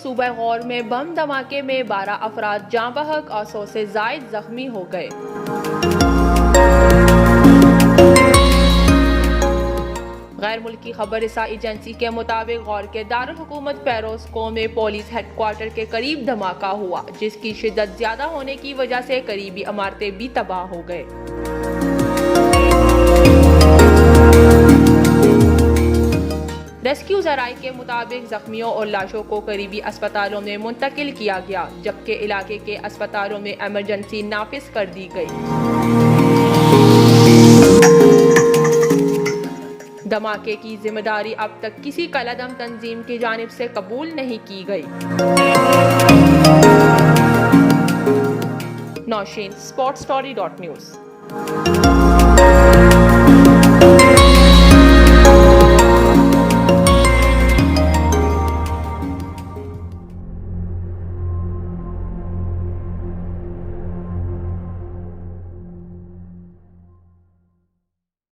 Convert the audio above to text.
सूबा गौर में बम धमाके में 12 अफराद जाँ बहक और 100 से जायद जख्मी हो गए। गैर मुल्की खबर रसा एजेंसी के मुताबिक गौर के दारुल हुकूमत फेरोज़कों में पुलिस हेडक्वार्टर के करीब धमाका हुआ, जिसकी शिद्दत ज्यादा होने की वजह से करीबी इमारतें भी तबाह हो गए। रेस्क्यू ज़राए के मुताबिक जख्मियों और लाशों को करीबी अस्पतालों में मुंतकिल किया गया, जबकि इलाके के अस्पतालों में इमरजेंसी नाफिज कर दी गई। धमाके की जिम्मेदारी अब तक किसी कलअदम तंजीम की जानिब से कबूल नहीं की गई। नौशीन, sportstory.news।